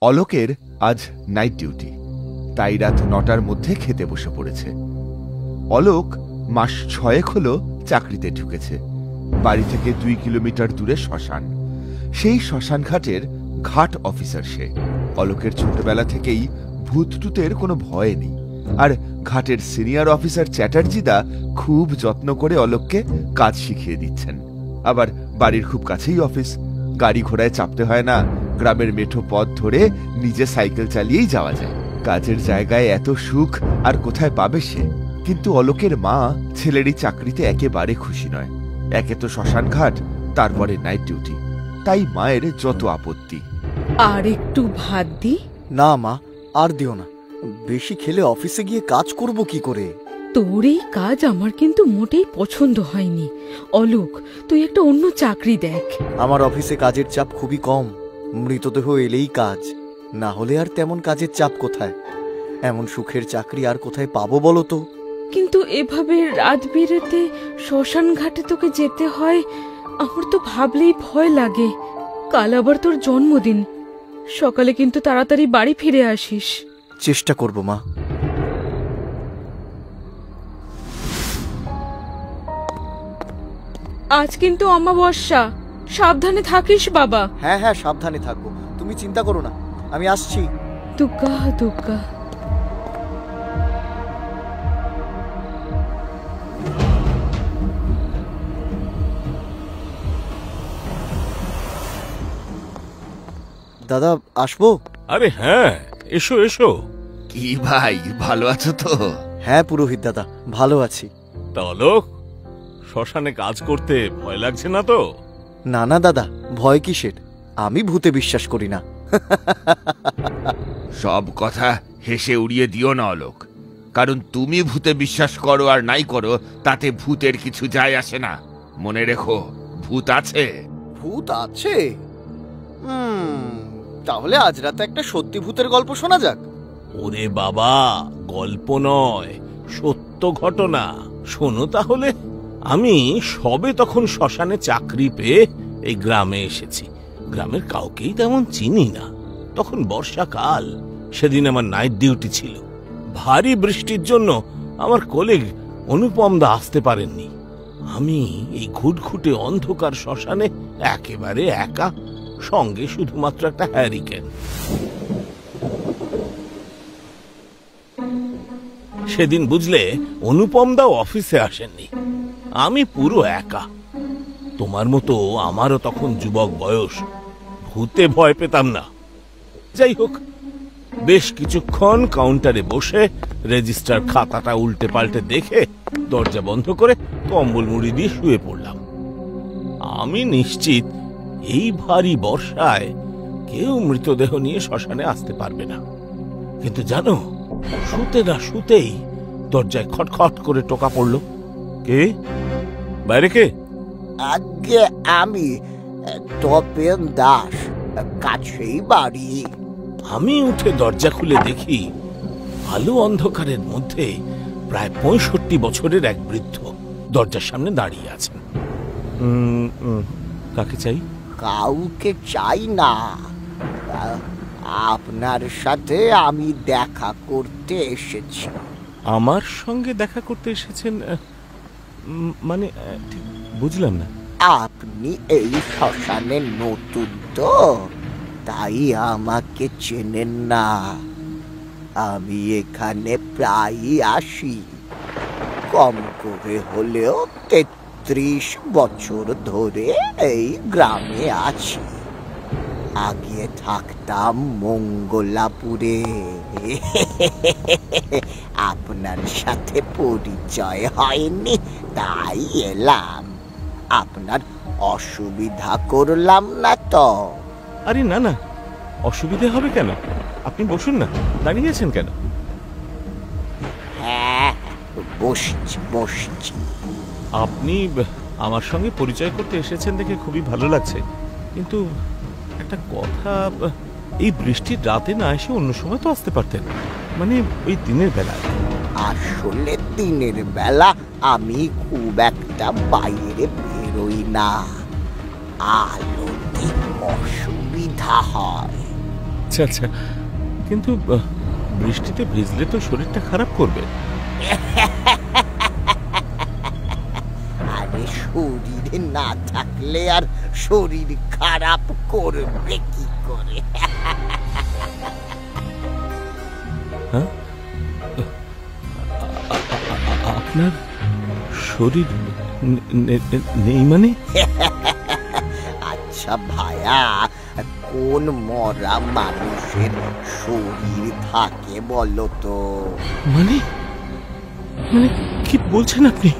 অলোকের আজ night duty, তাই রাত ৯টার মধ্যে খেতে বসে পড়েছে। অলোক মাস ৬ হলো চাকরিতে ঢুকেছে। বাড়ি থেকে ২ কিলোমিটার দূরে শ্মশান। সেই শ্মশান ঘাটের ঘাট অফিসার সে। অলোকের ছোটবেলা থেকেই ভূতটুতের কোনো ভয় নেই। আর ঘাটের সিনিয়র অফিসার চ্যাটার্জিদা খুব যত্ন করে অলোককে কাজ শিখিয়ে দিচ্ছেন। আবার বাড়ির খুব কাছেই অফিস, গাড়ি ঘোড়ায় চাপতে হয় না। গ্রামের মেঠো পথ ধরে নিজে সাইকেল চালিয়েই যাওয়া যায়। কাজের জায়গায় এত সুখ আর কোথায় পাবে সে? কিন্তু অলোকের মা ছেলের এই চাকরিতে একেবারে খুশি নয়। একে তো শ্মশান ঘাট, তারপরে নাইট ডিউটি, তাই মায়ের যত আপত্তি। আর একটু ভাত দি? না মা, আর দিও না। বেশি খেলে অফিসে গিয়ে কাজ করব কি করে? তোর এই কাজ আমার কিন্তু মোটেই পছন্দ হয়নি। অলোক, তুই একটা অন্য চাকরি দেখ। আমার অফিসে কাজের চাপ খুবই কম। মৃতদেহ এলেই কাজ, না হলে আর তেমন কাজের চাপ কোথায়? এমন সুখের চাকরি আর কোথায় পাবো বলো তো? কিন্তু এভাবে রাত বিরেতে শ্মশান ঘাটে তোকে যেতে হয়, আমার তো ভাবলেই ভয় লাগে। কাল আবার তোর জন্মদিন, সকালে কিন্তু তাড়াতাড়ি বাড়ি ফিরে আসিস। চেষ্টা করব মা। আজ কিন্তু অমাবস্যা, সাবধানে থাকিস বাবা। হ্যাঁ হ্যাঁ, সাবধানে থাকবো, তুমি চিন্তা করো না, আমি আসছি। দুগ্গা দুগ্গা। দাদা, আসবো? আরে হ্যাঁ, এসো এসো। কি ভাই, ভালো আছো তো? হ্যাঁ পুরোহিত দাদা, ভালো আছি। তা অলোক, শ্মশানে কাজ করতে ভয় লাগছে না তো? না না দাদা, ভয় কিসের? আমি ভূতে বিশ্বাস করি না। সব কথা হেসে উড়িয়ে দিও না অলোক, কারণ তুমি ভূতে বিশ্বাস করো আর নাই করো, তাতে ভূতের কিছু যায় আসে না। মনে রেখো, ভূত আছে। ভূত আছে? তাহলে আজ রাতে একটা সত্যি ভূতের গল্প শোনা যাক। ওরে বাবা, গল্প নয়, সত্য ঘটনা। শোনো তাহলে। আমি সবে তখন শ্মশানে চাকরি পেয়ে এই গ্রামে এসেছি। গ্রামের কাউকেই তেমন চিনি না। তখন বর্ষাকাল, সেদিন আমার নাইট ডিউটি ছিল। ভারী বৃষ্টির জন্য আমার কলিগ অনুপম দা আসতে পারেননি। আমি এই ঘুটঘুটে অন্ধকার শ্মশানে একেবারে একা, সঙ্গে শুধুমাত্র একটা হ্যারিকেন। সেদিন বুঝলে, অনুপম দাও অফিসে আসেননি। আমি পুরো একা। তোমার মতো আমারও তখন যুবক বয়স, ভূতে ভয় পেতাম না। যাই হোক, বেশ কিছুক্ষণ কাউন্টারে বসে রেজিস্টার খাতাটা উল্টে পাল্টে দেখে দরজা বন্ধ করে কম্বল মুড়ি দিয়ে শুয়ে পড়লাম। আমি নিশ্চিত এই ভারী বর্ষায় কেউ মৃতদেহ নিয়ে শ্মশানে আসতে পারবে না। কিন্তু জানো, শুতে না শুতেই দরজায় খটখট করে টোকা পড়ল। কে? বাইরে কে? আগে আমি, তপেন দাস, কাছেই বাড়ি। আমি উঠে দরজা খুলে দেখি, আলো অন্ধকারের মধ্যে প্রায় ৬৫ বছরের এক বৃদ্ধ দরজার সামনে দাঁড়িয়ে আছেন। কাকে চাই? কাউকে চাই না, আপনার সাথে আমি দেখা করতে এসেছি। আমার সঙ্গে দেখা করতে এসেছেন? মানে ঠিক বুঝলাম না। আপনি এই শ্মশানে নতুন তো, তাই আমাকে চেনেন না। আমি এখানে প্রায়ই আসি। কম করে হলেও ৩৩ বছর ধরে এই গ্রামে আছি। আগে থাকতাম মঙ্গলাপুরে। আপনার সাথে পরিচয় হয়নি, তাই এলাম। আপনার অসুবিধা করলাম না তো? আরে না না, অসুবিধে হবে কেন? আপনি বসুন না, দাঁড়িয়ে আছেন কেন? হ্যাঁ, বসছি বসছি। আপনি আমার সঙ্গে পরিচয় করতে এসেছেন দেখে খুবই ভালো লাগছে, কিন্তু একটা কথা, এই বৃষ্টির রাতে না এসে অন্য সময় তো আসতে পারতেন, মানে ওই দিনের বেলায়। আসলে দিনের বেলা আমি খুব একটা বাইরে বেরোই না, আলোতে অসুবিধা হয়। আচ্ছা আচ্ছা, কিন্তু বৃষ্টিতে ভিজলে তো শরীরটা খারাপ করবে। আরে শরীরে না থাকলে আর শরীর খারাপ করবে কি করে? হ্যাঁ, আপনার শরীর নেই মানে? আচ্ছা ভায়া, কোন মরা মানুষের শরীর থাকে বলো তো? মানে মানে কি বলছেন আপনি?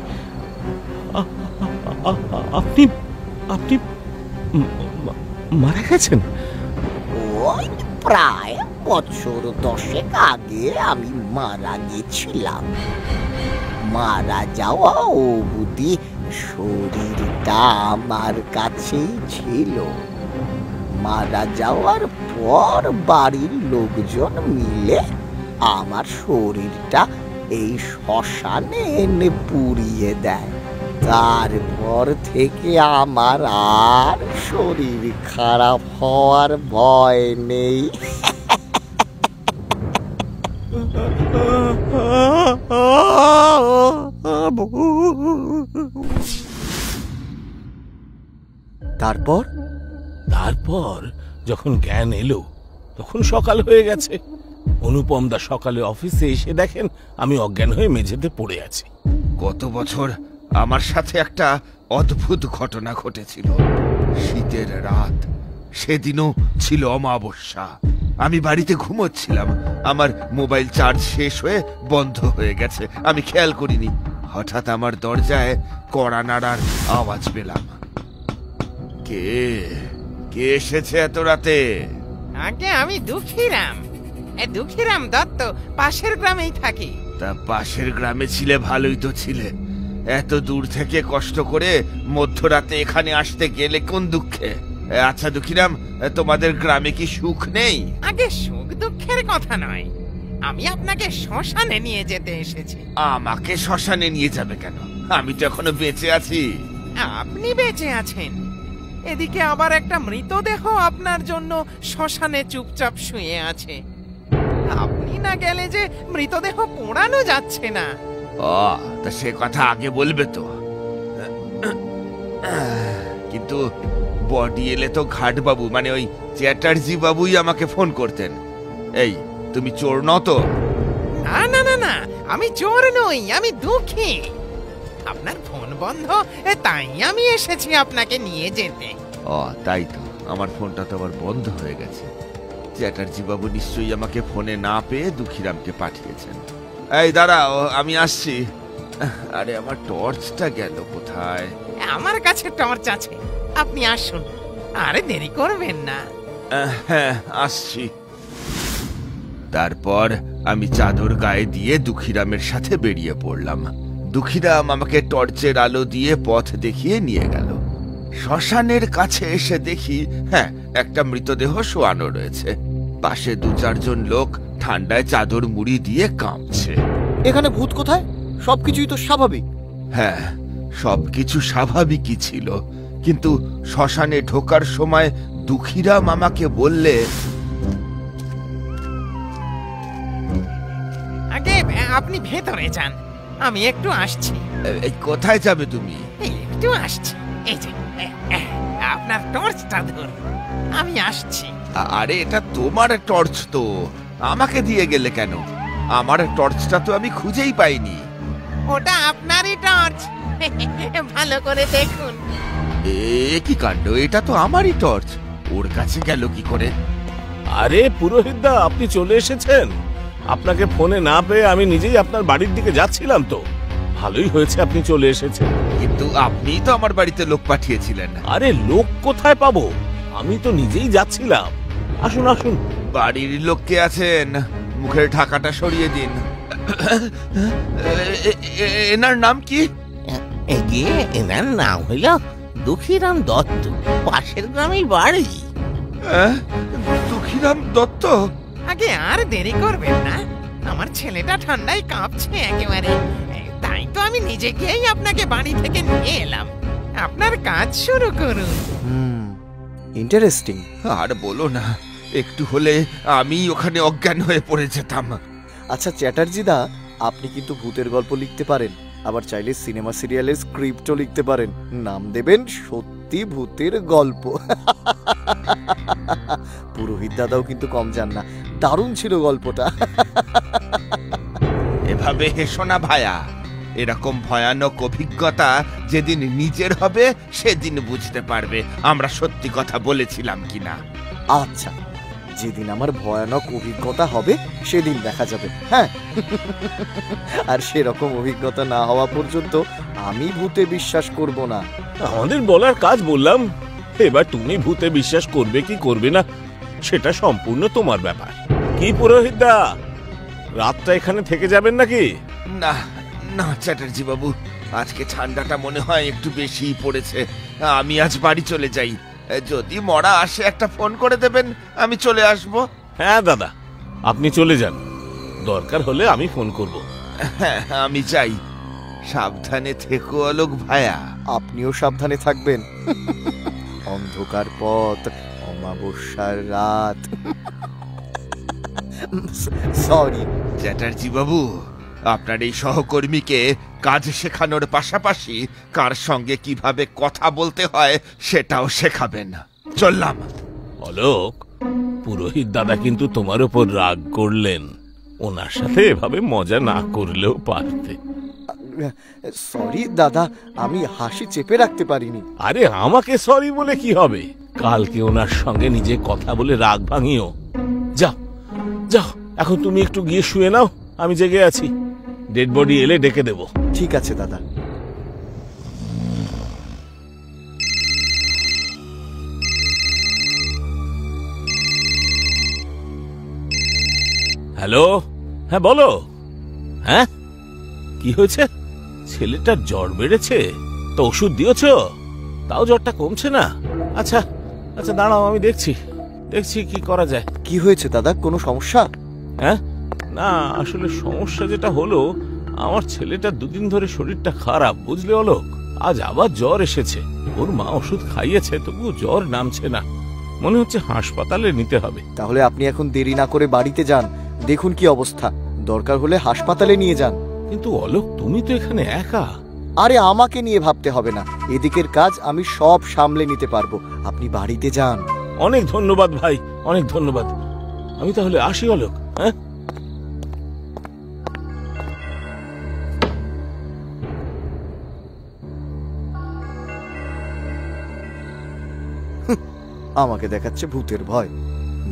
আপনি আপনি মারা গেছেন? ওই প্রায় বছর 10 আগে আমি মারা গেছিলাম। মারা যাওয়া অবধি শরীরটা আমার কাছেই ছিল। মারা যাওয়ার পর বাড়ির লোকজন মিলে আমার শরীরটা এই শ্মশানে এনে পুড়িয়ে দেয়। তারপর থেকে আমার আর শরীর খারাপ হওয়ার ভয় নেই। তারপর তারপর যখন জ্ঞান এলো তখন সকাল হয়ে গেছে। অনুপম দা সকালে অফিসে এসে দেখেন আমি অজ্ঞান হয়ে মেঝেতে পড়ে আছি। গত বছর আমার সাথে একটা অদ্ভুত ঘটনা ঘটেছিল। শীতের রাত, সেদিনও ছিল অমাবস্যা। আমি বাড়িতে ঘুমোচ্ছিলাম, আমার মোবাইল চার্জ শেষ হয়ে বন্ধ হয়ে গেছে। আমি খেয়াল করিনি, হঠাৎ আমার দরজায় কড়া নাড়ার আওয়াজ পেলাম। কে কে এসেছে এত রাতে? আগে আমি দুঃখীরাম, দুঃখীরাম দত্ত, পাশের গ্রামেই থাকি। তা পাশের গ্রামে ছিলে ভালোই তো ছিলে, এত দূর থেকে কষ্ট করে মধ্যরাতে এখানে আসতে গেলে কোন দুঃখে? আচ্ছা দুঃখীরাম, তোমাদের গ্রামে কি সুখ নেই? আগে সুখ দুঃখের কথা নয়, আমি আপনাকে শ্মশানে নিয়ে যেতে এসেছি। আমাকে শ্মশানে নিয়ে যাবে কেন? আমি তো এখনো বেঁচে আছি। আপনি বেঁচে আছেন, এদিকে আবার একটা মৃতদেহ আপনার জন্য শ্মশানে চুপচাপ শুয়ে আছে। আপনি না গেলে যে মৃতদেহ পোড়ানো যাচ্ছে না। ও, তা সে কথা আগে বলবে তো। কিন্তু বডি এলে তো ঘাট বাবু, মানে ওই চ্যাটার্জি বাবুই আমাকে ফোন করতেন। এই, তুমি চোর নও তো? না না না না, আমি চোর নই, আমি দুঃখী। আপনার ফোন বন্ধ, তাই আমি এসেছি আপনাকে নিয়ে যেতে। ও তাই তো, আমার ফোনটা তো আবার বন্ধ হয়ে গেছে। চ্যাটার্জি বাবু নিশ্চয়ই আমাকে ফোনে না পেয়ে দুঃখীরামকে পাঠিয়েছেন। এই দাঁড়াও, আমি আসছি। আরে আমার টর্চটা গেল কোথায়? আমার কাছে টর্চ আছে, আপনি আসুন, আরে দেরি করবেন না। হ্যাঁ, আসছি। তারপর আমি চাদর গায়ে দিয়ে দুঃখীরামের সাথে বেরিয়ে পড়লাম। দুঃখীরাম আমাকে টর্চের আলো দিয়ে পথ দেখিয়ে নিয়ে গেল। শ্মশানের কাছে এসে দেখি, হ্যাঁ, একটা মৃতদেহ শোয়ানো রয়েছে। পাশে 2-4 লোক ঠান্ডায় চাদর মুড়ি দিয়ে কাঁপছে। এখানে ভূত কোথায়? সবকিছুই তো স্বাভাবিক। হ্যাঁ, সবকিছু স্বাভাবিকই ছিল, কিন্তু শ্মশানে ঢোকার সময় দুঃখীরাম আমাকে বললে, আগে আপনি ভেতরে যান, আমি একটু আসছি। এই কোথায় যাবে তুমি? এই একটু আসছি, এই যে আপনার টর্চটা ধরুন, আমি আসছি। আরে এটা তোমার টর্চ তো, আমাকে দিয়ে গেলে কেন? আমার টর্চটা তো আমি খুঁজেই পাইনি। ওটা আপনারই টর্চ, ভালো করে দেখুন। এ কি কাণ্ড, এটা তো আমারই টর্চ, ওর কাছে গেল কি করে? আরে পুরোহিতদা, আপনি চলে এসেছেন। আপনাকে ফোনে না পেয়ে আমি নিজেই আপনার বাড়ির দিকে যাচ্ছিলাম। তো ভালোই হয়েছে আপনি চলে এসেছেন। কিন্তু আপনিই তো আমার বাড়িতে লোক পাঠিয়েছিলেন। আরে লোক কোথায় পাবো, আমি তো নিজেই যাচ্ছিলাম। আসুন আসুন। বাড়ির লোক কে আছেন? মুখের ঢাকাটা সরিয়ে দিন। এনার নাম কি? এগিয়ে এনার নাম হইল দুঃখীরাম দত্ত, পাশের গ্রামেই বাড়ি। দুঃখীরাম দত্ত? আগে আর দেরি করবেন না, আমার ছেলেটা ঠান্ডায় কাঁপছে একেবারে, তাই তো আমি নিজে গিয়েই আপনাকে বাড়ি থেকে নিয়ে এলাম। আপনার কাজ শুরু করুন। ইন্টারেস্টিং। আর বলো না, একটু হলে আমি ওখানে অজ্ঞান হয়ে পড়ে যেতাম। আচ্ছা চ্যাটার্জি দা, আপনি কিন্তু ভূতের গল্প লিখতে পারেন, আবার চাইলে সিনেমা সিরিয়ালের স্ক্রিপ্টও লিখতে পারেন। নাম দেবেন সত্যি ভূতের গল্প। পুরোহিত দাদাও কিন্তু কম যান না, দারুণ ছিল গল্পটা। এভাবে হেসো না ভায়া, এরকম ভয়ানক অভিজ্ঞতা যেদিন নিজের হবে সেদিন বুঝতে পারবে আমরা সত্যি কথা বলেছিলাম কিনা। আচ্ছা, যেদিন আমার ভয়ানক অভিজ্ঞতা হবে সেদিন দেখা যাবে। হ্যাঁ, আর সেরকম অভিজ্ঞতা না হওয়া পর্যন্ত আমি ভূতে বিশ্বাস করব না। আমাদের বলার কাজ বললাম, এবার তুমি ভূতে বিশ্বাস করবে কি করবে না সেটা সম্পূর্ণ তোমার ব্যাপার। কি পুরোহিত দা, রাতটা এখানে থেকে যাবেন নাকি? না না চ্যাটার্জি বাবু, আজকে ঠান্ডাটা মনে হয় একটু বেশিই পড়েছে। আমি আজ বাড়ি চলে যাই। যদি মরা আসে একটা ফোন করে দেবেন, আমি চলে আসব। হ্যাঁ দাদা, আপনি চলে যান, দরকার হলে আমি ফোন করব। হ্যাঁ, আমি যাই। সাবধানে থেকো অলোক ভায়া। আপনিও সাবধানে থাকবেন। অন্ধকার পথ, অমাবস্যার রাত। সরি চ্যাটার্জি বাবু, আপনার এই সহকর্মীকে কাজ শেখানোর পাশাপাশি কার সঙ্গে কিভাবে কথা বলতে হয় সেটাও শেখাবেন। চললাম। অলোক, পুরোহিত দাদা কিন্তু তোমার উপর রাগ করলেন, ওনার সাথে এভাবে মজা না করলেও পারতে। সরি দাদা, আমি হাসি চেপে রাখতে পারিনি। আরে আমাকে সরি বলে কি হবে, কালকে ওনার সঙ্গে নিজে কথা বলে রাগ ভাঙিও। যাও যাও, এখন তুমি একটু গিয়ে শুয়ে নাও, আমি জেগে আছি। ডেড বডি এলে ডেকে দেব। ঠিক আছে দাদা। হ্যালো, হ্যাঁ বলো। হ্যাঁ, কি হয়েছে? ছেলেটার জ্বর বেড়েছে তো ওষুধ দিয়েছ? তাও জ্বরটা কমছে না? আচ্ছা আচ্ছা, দাঁড়াও, আমি দেখছি কি করা যায়। কি হয়েছে দাদা, কোনো সমস্যা? হ্যাঁ, না আসলে সমস্যা যেটা হলো, আমার ছেলেটার দুদিন ধরে শরীরটা খারাপ, বুঝলে অলোক। আজ আবার জ্বর এসেছে। ওর মা ওষুধ খাইয়েছে, তবু জ্বর নামছে না। মনে হচ্ছে হাসপাতালে নিতে হবে। তাহলে আপনি এখন দেরি না করে বাড়িতে যান, দেখুন কি অবস্থা, দরকার হলে হাসপাতালে নিয়ে যান। কিন্তু অলোক, তুমি তো এখানে একা। আরে আমাকে নিয়ে ভাবতে হবে না, এদিকের কাজ আমি সব সামলে নিতে পারবো, আপনি বাড়িতে যান। অনেক ধন্যবাদ ভাই, অনেক ধন্যবাদ। আমি তাহলে আসি অলোক। হ্যাঁ, আমাকে দেখাচ্ছে ভূতের ভয়।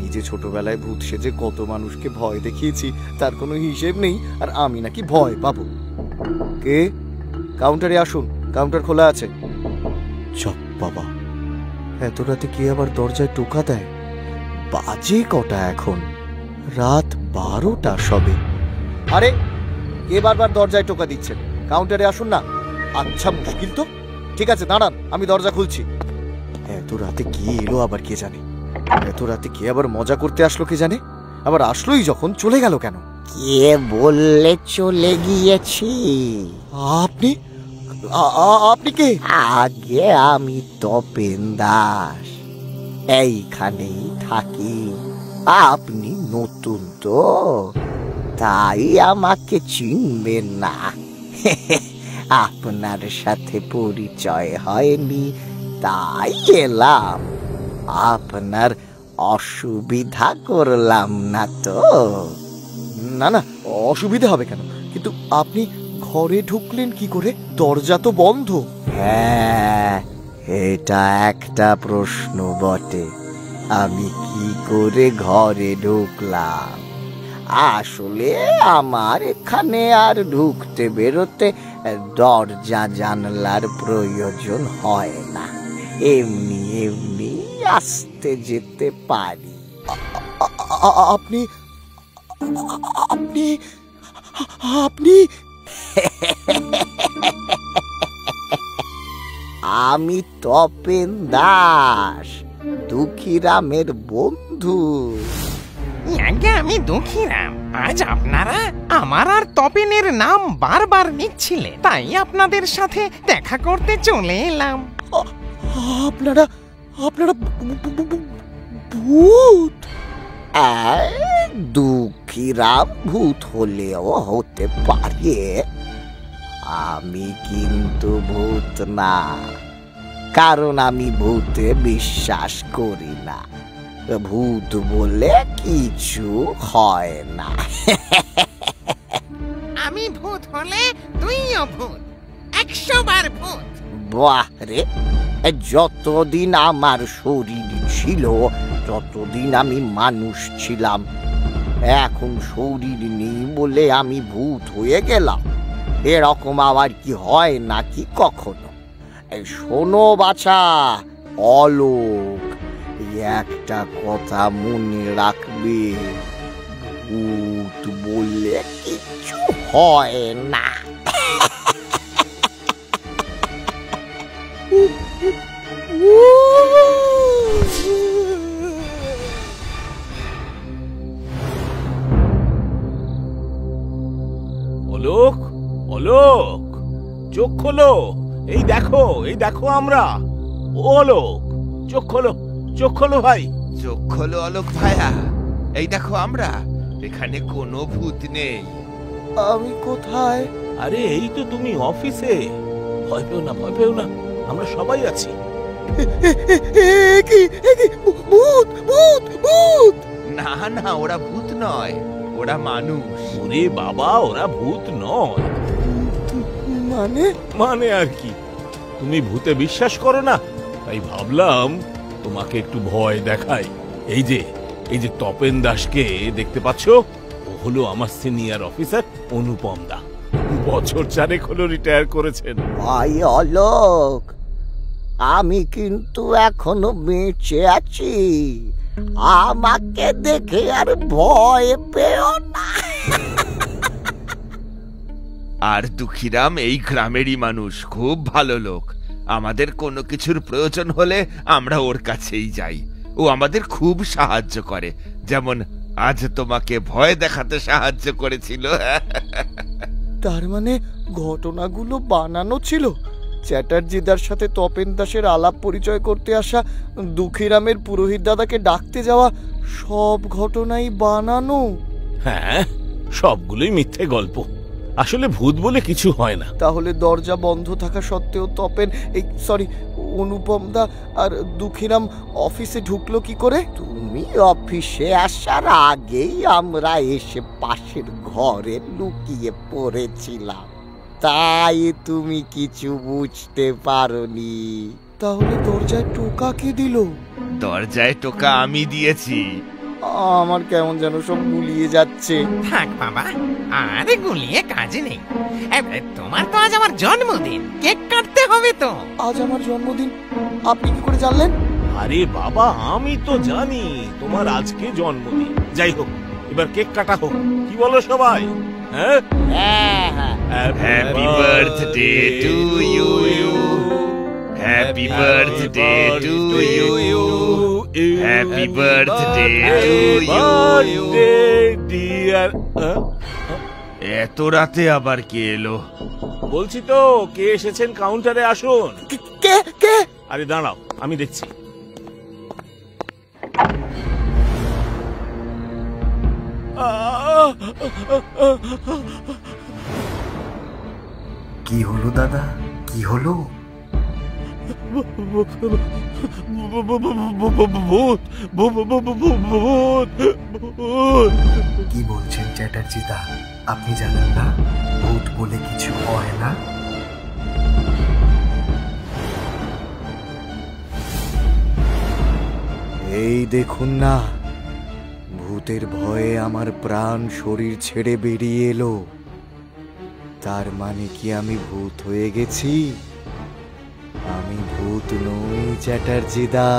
নিজে ছোটবেলায় ভূত সেজে কত মানুষকে ভয় দেখিয়েছি, তার কোনো হিসেব নেই, আর আমি নাকি ভয় পাবো। কে? কাউন্টারে আসুন, কাউন্টার খোলা আছে। চপ বাবা, এত রাতে কে আবার দরজায় টোকা দেয়? বাজে কটা এখন? রাত 12টা সবে। আরে কে বারবার দরজায় টোকা দিচ্ছেন? কাউন্টারে আসুন না। আচ্ছা মুশকিল তো, ঠিক আছে দাঁড়ান, আমি দরজা খুলছি। এত রাতে কে এলো আবার কে জানে? এত রাতে কে আবার মজা করতে আসলো কে জানে? আবার আসলোই যখন চলে গেল কেন? কে বললে চলে গিয়েছি? আপনি আপনি কে? আগে আমি তপেন দাস, এইখানেই থাকি। আপনি নতুন তো, তাই আমাকে চিনবেন না। আপনার সাথে পরিচয় হয়নি, তাই এলাম। আপনার অসুবিধা করলাম না তো? না না, অসুবিধা হবে কেন? কিন্তু আপনি ঘরে ঢুকলেন কি করে? দরজা তো বন্ধ। হ্যাঁ, এটা একটা প্রশ্ন বটে। আমি কি করে ঘরে ঢুকলাম? আসলে আমার এখানে আর ঢুকতে বেরোতে দরজা জানলার প্রয়োজন হয় না, এমনি এমনি আসতে যেতে পারি। আপনি আপনি আপনি আমি তপেন দাস, দুঃখীরামের বন্ধু। আগে আমি দুঃখীরাম, আজ আপনারা আমার আর তপেনের নাম বারবার নিচ্ছিলেন, তাই আপনাদের সাথে দেখা করতে চলে এলাম। আপনারা আপনারা ভূত? দুঃখীরাম ভূত হলেও হতে পারে, আমি কিন্তু ভূত না, কারণ আমি ভূতে বিশ্বাস করি না। ভূত বলে কিছু হয় না। আমি ভূত হলে তুইও ভূত, 100 বার ভূত। বাহ রে, যতদিন আমার শরীর ছিল ততদিন আমি মানুষ ছিলাম, এখন শরীর নেই বলে আমি ভূত হয়ে গেলাম। এরকম আবার কি হয় নাকি কখনো? শোনো বাছা অলোক, একটা কথা মনে রাখবে, ভূত বললে কিছু হয় না। অলোক, অলোক, চোখ খোলো। এই দেখো আমরা। ও অলোক, চোখ খোলো ভাই। চোখ খোলো অলোক ভাইয়া, এই দেখো আমরা, এখানে কোনো ভূত নেই। আমি কোথায়? আরে এই তো তুমি অফিসে। ভয় পেও না, আমরা সবাই আছি। ভূত ভূত ভূত! না না, ওরা ভূত নয়, ওরা মানুষ। ওরে বাবা, ওরা ভূত নয়। মানে আর কি, তুমি ভূতে বিশ্বাস করো না, তাই ভাবলাম তোমাকে একটু ভয় দেখাই। এই যে তপেন দাসকে দেখতে পাচ্ছো, ও হলো আমার সিনিয়র অফিসার অনুপম দা। বছর 4 হলো রিটায়ার করেছেন। ভাই অলোক, আমি কিন্তু এখনো বেঁচে আছি, আমাকে দেখে আর ভয় পেও না। আর দুঃখীরাম এই গ্রামেরই মানুষ, খুব ভালো লোক। আমাদের কোনো কিছুর প্রয়োজন হলে আমরা ওর কাছেই যাই, ও আমাদের খুব সাহায্য করে, যেমন আজ তোমাকে ভয় দেখাতে সাহায্য করেছিল। তার মানে ঘটনাগুলো বানানো ছিল? চ্যাটার্জিদার সাথে তপেন দাসের আলাপ পরিচয় করতে আসা, দুঃখীরামের পুরোহিত দাদাকে ডাকতে যাওয়া, সব ঘটনাই বানানো? হ্যাঁ, সবগুলোই মিথ্যে গল্প, আসলে ভূত বলে কিছু হয় না। তাহলে দরজা বন্ধ থাকা সত্ত্বেও অনুপম দা আর দুঃখীরাম অফিসে ঢুকলো কি করে? তুমি অফিসে আসার আগেই আমরা এসে পাশের ঘরে লুকিয়ে পড়েছিলাম, তাই তুমি কিছু বুঝতে পারোনি। তাহলে দরজায় টোকা কে দিল? দরজায় টোকা আমি দিয়েছি। আমার কেমন যেন সব গুলিয়ে যাচ্ছে। থাক বাবা, আরে গুলিয়ে কাজ নেই। তোমার তো আজ আমার জন্মদিন, কেক কাটতে হবে তো। আজ আমার জন্মদিন? আপনি কি করে জানলেন? আরে বাবা, আমি তো জানি তোমার আজকে জন্মদিন। যাই হোক, এবার কেক কাটা হোক, কি বলো সবাই? হ্যাঁ, happy birthday to you, happy birthday to you, happy birthday to you dear. এত রাতে আবার কে এলো? বলছি তো, কে এসেছেন কাউন্টারে আসুন। কে কে? আরে দাঁড়াও, আমি দেখছি। কি হলো দাদা, কি হলো? কি বলছেন চ্যাটার্জি দা? আপনি জানেন না ভূত বলে কিছু হয় না? এই দেখুন না, ভূতের ভয়ে আমার প্রাণ শরীর ছেড়ে বেরিয়ে এলো। তার মানে কি আমি ভূত হয়ে গেছি? আমি ভূত নই চ্যাটার্জি দা,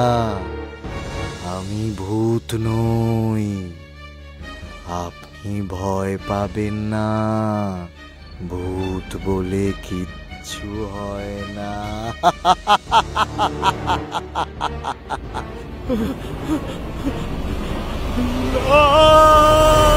আমি ভূত নই। আপনি ভয় পাবেন না, ভূত বলে কিচ্ছু হয় না। Ah!